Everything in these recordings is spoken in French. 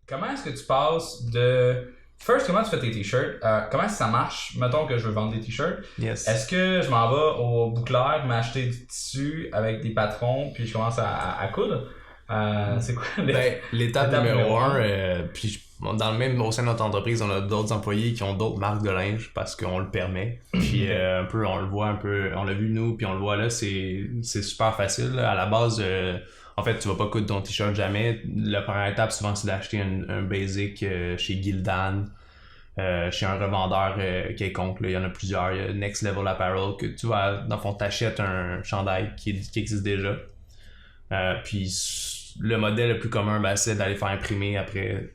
comment est-ce que tu passes de... First, comment tu fais tes t-shirts? Comment ça marche? Mettons que je veux vendre des t-shirts. Yes. Est-ce que je m'en vais au bouclaire m'acheter du tissu avec des patrons puis je commence à coudre? C'est quoi l'étape numéro 1, puis dans le même au sein de notre entreprise, on a d'autres employés qui ont d'autres marques de linge parce qu'on le permet. Puis un peu, on le voit un peu, on l'a vu nous, puis on le voit là, c'est super facile. Là. À la base, en fait, tu vas pas coudre ton t-shirt jamais. La première étape, souvent, c'est d'acheter un basic chez Gildan, chez un revendeur quelconque. Là. Il y en a plusieurs. Il y a Next Level Apparel, que tu vas, dans le fond, t'achètes un chandail qui existe déjà. Puis le modèle le plus commun, c'est d'aller faire imprimer après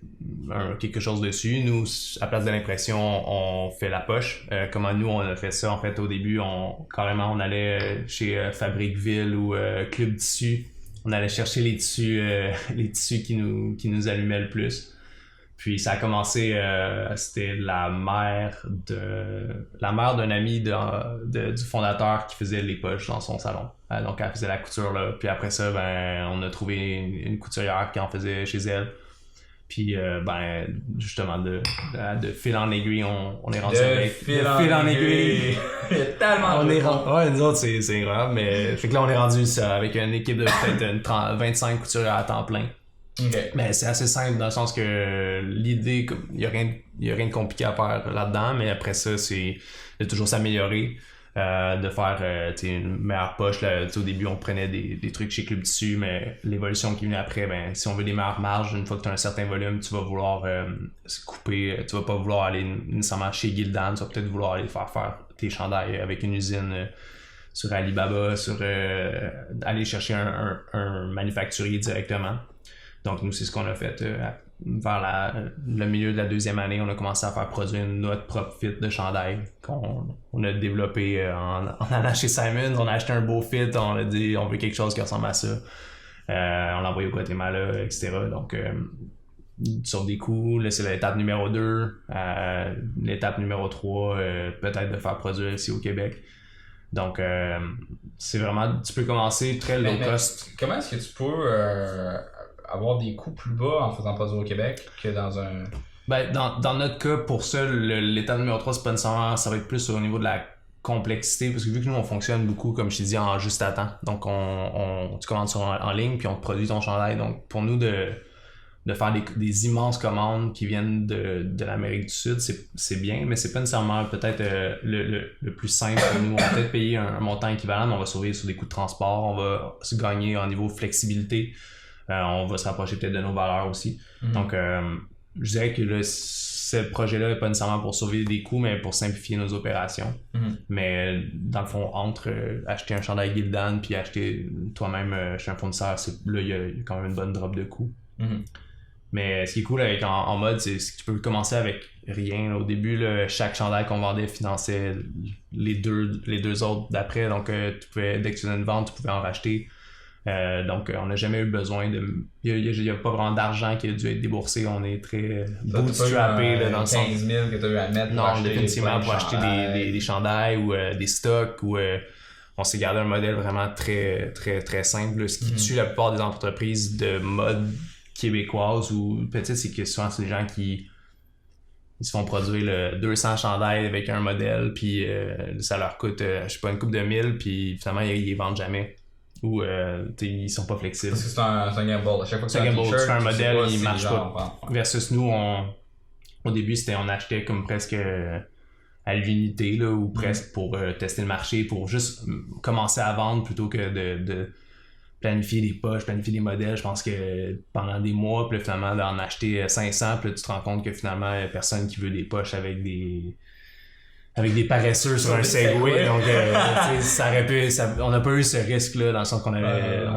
quelque chose dessus. Nous, à place de l'impression, on fait la poche. Comment nous, on a fait ça, en fait, au début, on allait chez Fabriqueville ou Club Tissu. On allait chercher les tissus qui nous allumaient le plus. Puis ça a commencé, c'était la mère d'un ami du fondateur qui faisait les poches dans son salon. Donc elle faisait la couture là. Puis après ça, on a trouvé une couturière qui en faisait chez elle. Puis justement de fil en aiguille, on est rendu avec fil en aiguille. Il y a tellement de ouais, nous autres c'est incroyable, mais fait que là on est rendu ça avec une équipe de peut-être 25 couturières à temps plein. Okay. Mais c'est assez simple dans le sens que l'idée, il y a rien de compliqué à faire là-dedans, mais après ça, c'est de toujours s'améliorer, de faire une meilleure poche. Là, au début, on prenait des trucs chez Club Tissu, mais l'évolution qui venait après, si on veut des meilleures marges, une fois que tu as un certain volume, tu vas vouloir couper, tu vas pas vouloir aller nécessairement chez Gildan, tu vas peut-être vouloir aller faire tes chandails avec une usine sur Alibaba, aller chercher un manufacturier directement. Donc, nous, c'est ce qu'on a fait. Vers le milieu de la deuxième année, on a commencé à faire produire notre propre fit de chandail qu'on a développé en allant chez Simons. On a acheté un beau fit, on a dit on veut quelque chose qui ressemble à ça. On l'a envoyé au Guatemala, etc. Donc, sur des coûts, là, c'est l'étape numéro 2. L'étape numéro 3, peut-être de faire produire ici au Québec. Donc, c'est vraiment, tu peux commencer très low cost. Comment est-ce que tu peux avoir des coûts plus bas en faisant produire au Québec que dans un... Dans notre cas, pour ça, l'étape numéro 3, c'est pas nécessairement, ça va être plus au niveau de la complexité, parce que vu que nous, on fonctionne beaucoup, comme je t'ai dit, en juste à temps. Donc, tu commandes en ligne, puis on te produit ton chandail. Donc, pour nous, de faire des immenses commandes qui viennent de l'Amérique du Sud, c'est bien, mais c'est pas nécessairement peut-être le plus simple pour nous. On va peut-être payer un montant équivalent, mais on va survivre sur des coûts de transport, on va se gagner en niveau flexibilité. On va se rapprocher peut-être de nos valeurs aussi. Mm-hmm. Donc, je dirais que ce projet-là n'est pas nécessairement pour sauver des coûts, mais pour simplifier nos opérations. Mm-hmm. Mais dans le fond, entre acheter un chandail Gildan puis acheter toi-même chez un fournisseur, là, il y a quand même une bonne drop de coûts. Mm-hmm. Mais ce qui est cool avec en mode, c'est que tu peux commencer avec rien. Là. Au début, là, chaque chandail qu'on vendait finançait les deux autres d'après. Donc, dès que tu faisais une vente, tu pouvais en racheter. Donc, on n'a jamais eu besoin de... Il n'y a pas vraiment d'argent qui a dû être déboursé. On est très bootstrappé dans le sens... 15 000 que tu as eu à mettre pour acheter définitivement pour acheter des chandails ou des stocks. Ou on s'est gardé un modèle vraiment très, très, très simple. Là, ce qui tue la plupart des entreprises de mode québécoises ou petites, c'est que souvent, c'est des gens qui... Ils se font produire 200 chandails avec un modèle, puis ça leur coûte, je sais pas, une couple de 1000, puis finalement, ils les vendent jamais. Ou ils sont pas flexibles. Parce que c'est un gamble. À chaque fois que c'est un gamble, tu fais un modèle, il marche pas. Versus nous, au début, on achetait comme presque à l'unité, là, ou presque pour tester le marché, pour juste commencer à vendre plutôt que de planifier des poches, planifier des modèles. Je pense que pendant des mois, puis finalement, d'en acheter 500, puis là, tu te rends compte que finalement, il n'y a personne qui veut des poches avec des paresseux sur un Segway, donc ça aurait pu, on n'a pas eu ce risque-là dans le sens qu'on avait...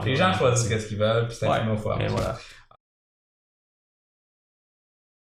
Les gens choisissent ce qu'ils veulent, puis c'est un film au foire. Et voilà.